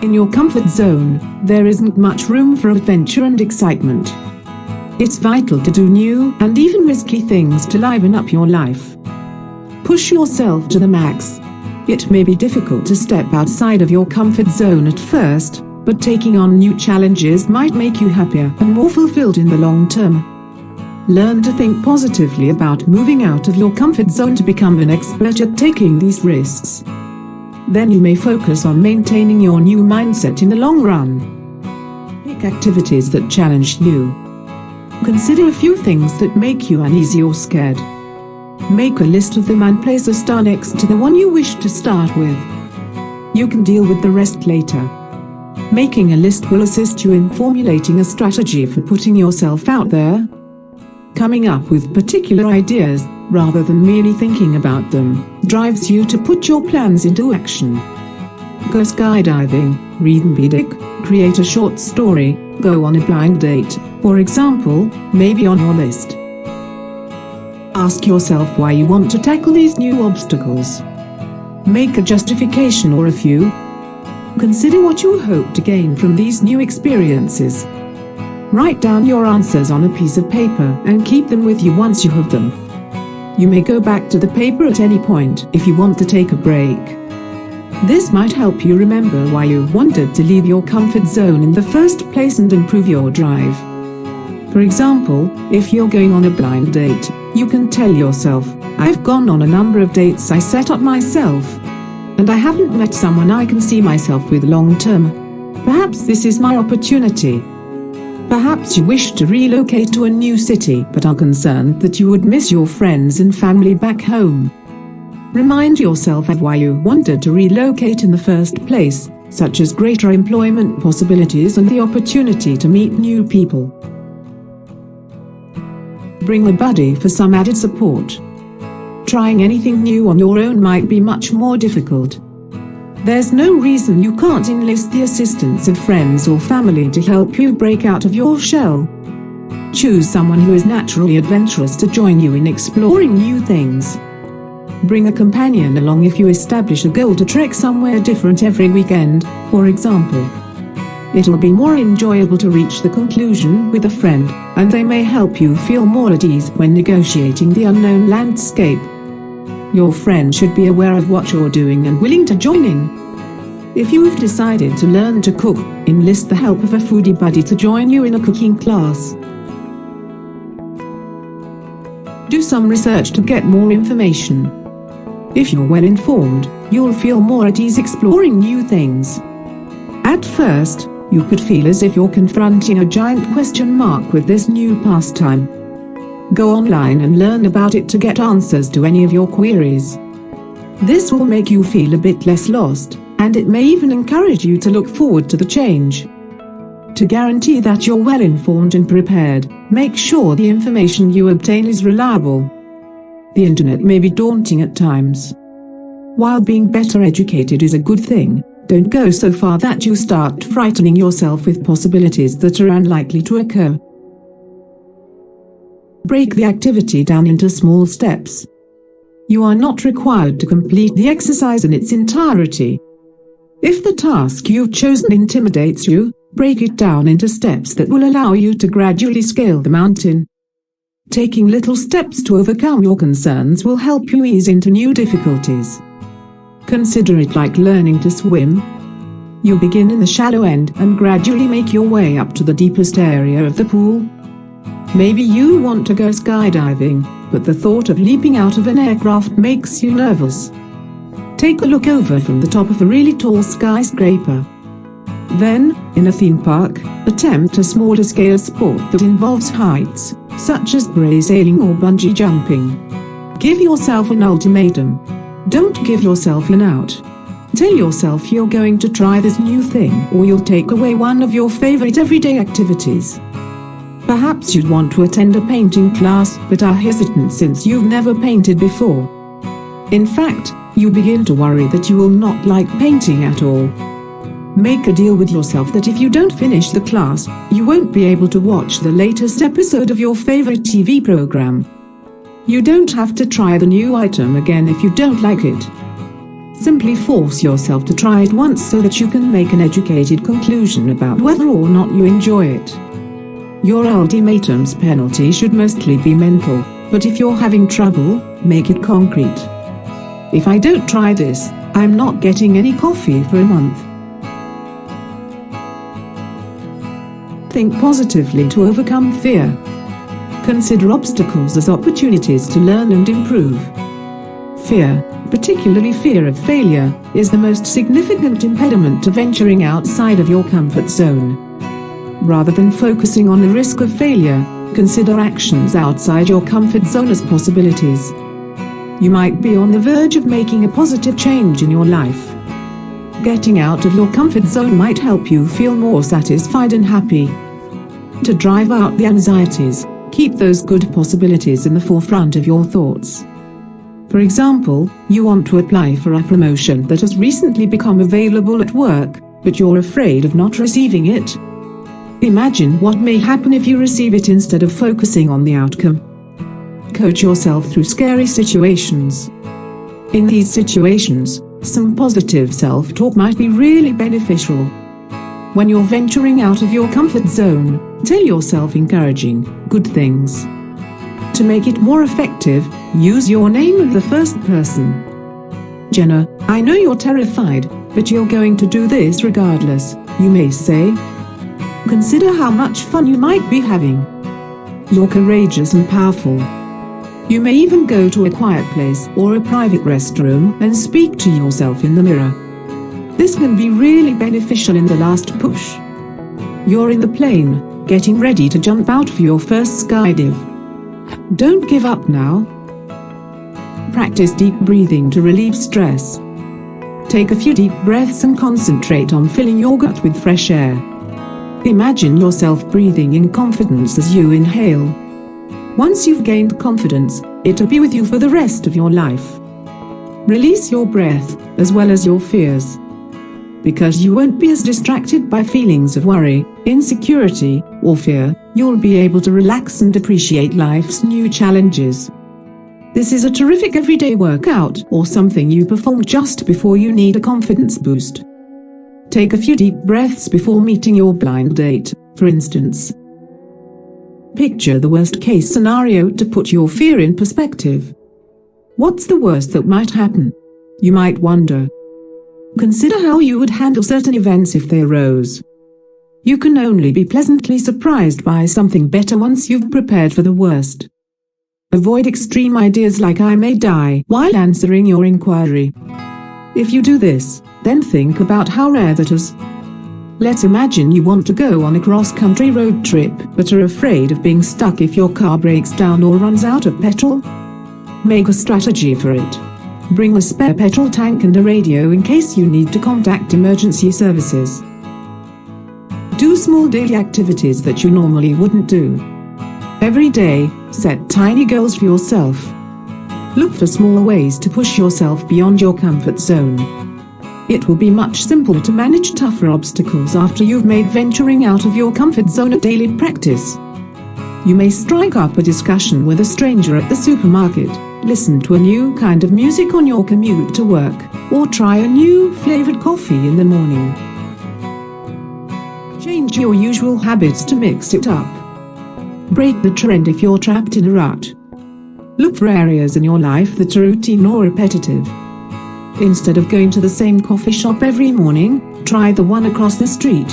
In your comfort zone, there isn't much room for adventure and excitement. It's vital to do new and even risky things to liven up your life. Push yourself to the max. It may be difficult to step outside of your comfort zone at first, but taking on new challenges might make you happier and more fulfilled in the long term. Learn to think positively about moving out of your comfort zone to become an expert at taking these risks. Then you may focus on maintaining your new mindset in the long run. Pick activities that challenge you. Consider a few things that make you uneasy or scared. Make a list of them and place a star next to the one you wish to start with. You can deal with the rest later. Making a list will assist you in formulating a strategy for putting yourself out there. Coming up with particular ideas, rather than merely thinking about them, drives you to put your plans into action. Go skydiving, read a book, create a short story, go on a blind date, for example, may be on your list. Ask yourself why you want to tackle these new obstacles. Make a justification or a few. Consider what you hope to gain from these new experiences. Write down your answers on a piece of paper and keep them with you once you have them. You may go back to the paper at any point if you want to take a break. This might help you remember why you wanted to leave your comfort zone in the first place and improve your drive. For example, if you're going on a blind date, you can tell yourself, "I've gone on a number of dates I set up myself, and I haven't met someone I can see myself with long term. Perhaps this is my opportunity." Perhaps you wish to relocate to a new city but are concerned that you would miss your friends and family back home. Remind yourself of why you wanted to relocate in the first place, such as greater employment possibilities and the opportunity to meet new people. Bring a buddy for some added support. Trying anything new on your own might be much more difficult. There's no reason you can't enlist the assistance of friends or family to help you break out of your shell. Choose someone who is naturally adventurous to join you in exploring new things. Bring a companion along if you establish a goal to trek somewhere different every weekend, for example. It'll be more enjoyable to reach the conclusion with a friend, and they may help you feel more at ease when negotiating the unknown landscape. Your friend should be aware of what you're doing and willing to join in. If you've decided to learn to cook, enlist the help of a foodie buddy to join you in a cooking class. Do some research to get more information. If you're well informed, you'll feel more at ease exploring new things. At first, you could feel as if you're confronting a giant question mark with this new pastime. Go online and learn about it to get answers to any of your queries. This will make you feel a bit less lost, and it may even encourage you to look forward to the change. To guarantee that you're well informed and prepared, make sure the information you obtain is reliable. The internet may be daunting at times. While being better educated is a good thing, don't go so far that you start frightening yourself with possibilities that are unlikely to occur. Break the activity down into small steps. You are not required to complete the exercise in its entirety. If the task you've chosen intimidates you, break it down into steps that will allow you to gradually scale the mountain. Taking little steps to overcome your concerns will help you ease into new difficulties. Consider it like learning to swim. You begin in the shallow end and gradually make your way up to the deepest area of the pool. Maybe you want to go skydiving, but the thought of leaping out of an aircraft makes you nervous. Take a look over from the top of a really tall skyscraper. Then, in a theme park, attempt a smaller scale sport that involves heights, such as parasailing or bungee jumping. Give yourself an ultimatum. Don't give yourself an out. Tell yourself you're going to try this new thing or you'll take away one of your favorite everyday activities. Perhaps you'd want to attend a painting class but are hesitant since you've never painted before. In fact, you begin to worry that you will not like painting at all. Make a deal with yourself that if you don't finish the class, you won't be able to watch the latest episode of your favorite TV program. You don't have to try the new item again if you don't like it. Simply force yourself to try it once so that you can make an educated conclusion about whether or not you enjoy it. Your ultimatum's penalty should mostly be mental, but if you're having trouble, make it concrete. If I don't try this, I'm not getting any coffee for a month. Think positively to overcome fear. Consider obstacles as opportunities to learn and improve. Fear, particularly fear of failure, is the most significant impediment to venturing outside of your comfort zone. Rather than focusing on the risk of failure, consider actions outside your comfort zone as possibilities. You might be on the verge of making a positive change in your life. Getting out of your comfort zone might help you feel more satisfied and happy. To drive out the anxieties, keep those good possibilities in the forefront of your thoughts. For example, you want to apply for a promotion that has recently become available at work, but you're afraid of not receiving it. Imagine what may happen if you receive it instead of focusing on the outcome. Coach yourself through scary situations. In these situations, some positive self-talk might be really beneficial. When you're venturing out of your comfort zone, tell yourself encouraging, good things. To make it more effective, use your name in the first person. Jenna, I know you're terrified, but you're going to do this regardless, you may say. Consider how much fun you might be having. You're courageous and powerful. You may even go to a quiet place or a private restroom and speak to yourself in the mirror. This can be really beneficial in the last push. You're in the plane, getting ready to jump out for your first skydive. Don't give up now. Practice deep breathing to relieve stress. Take a few deep breaths and concentrate on filling your gut with fresh air. Imagine yourself breathing in confidence as you inhale. Once you've gained confidence, it'll be with you for the rest of your life. Release your breath, as well as your fears. Because you won't be as distracted by feelings of worry, insecurity, or fear, you'll be able to relax and appreciate life's new challenges. This is a terrific everyday workout or something you perform just before you need a confidence boost. Take a few deep breaths before meeting your blind date, for instance. Picture the worst-case scenario to put your fear in perspective. What's the worst that might happen? You might wonder. Consider how you would handle certain events if they arose. You can only be pleasantly surprised by something better once you've prepared for the worst. Avoid extreme ideas like "I may die" while answering your inquiry. If you do this, then think about how rare that is. Let's imagine you want to go on a cross-country road trip but are afraid of being stuck if your car breaks down or runs out of petrol. Make a strategy for it. Bring a spare petrol tank and a radio in case you need to contact emergency services. Do small daily activities that you normally wouldn't do. Every day, set tiny goals for yourself. Look for small ways to push yourself beyond your comfort zone. It will be much simpler to manage tougher obstacles after you've made venturing out of your comfort zone a daily practice. You may strike up a discussion with a stranger at the supermarket, listen to a new kind of music on your commute to work, or try a new flavored coffee in the morning. Change your usual habits to mix it up. Break the trend if you're trapped in a rut. Look for areas in your life that are routine or repetitive. Instead of going to the same coffee shop every morning, try the one across the street.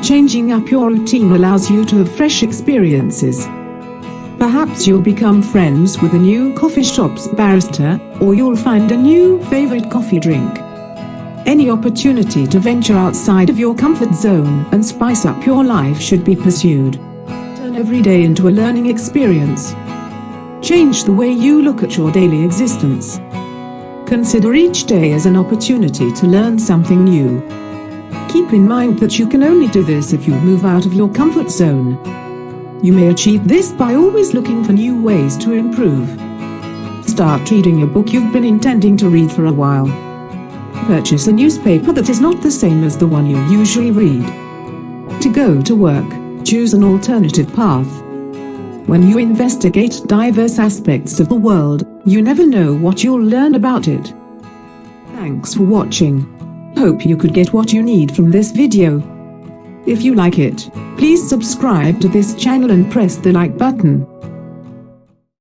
Changing up your routine allows you to have fresh experiences. Perhaps you'll become friends with a new coffee shop's barista, or you'll find a new favorite coffee drink. Any opportunity to venture outside of your comfort zone and spice up your life should be pursued. Turn every day into a learning experience. Change the way you look at your daily existence. Consider each day as an opportunity to learn something new. Keep in mind that you can only do this if you move out of your comfort zone. You may achieve this by always looking for new ways to improve. Start reading a book you've been intending to read for a while. Purchase a newspaper that is not the same as the one you usually read. To go to work, choose an alternative path. When you investigate diverse aspects of the world, you never know what you'll learn about it. Thanks for watching. Hope you could get what you need from this video. If you like it, please subscribe to this channel and press the like button.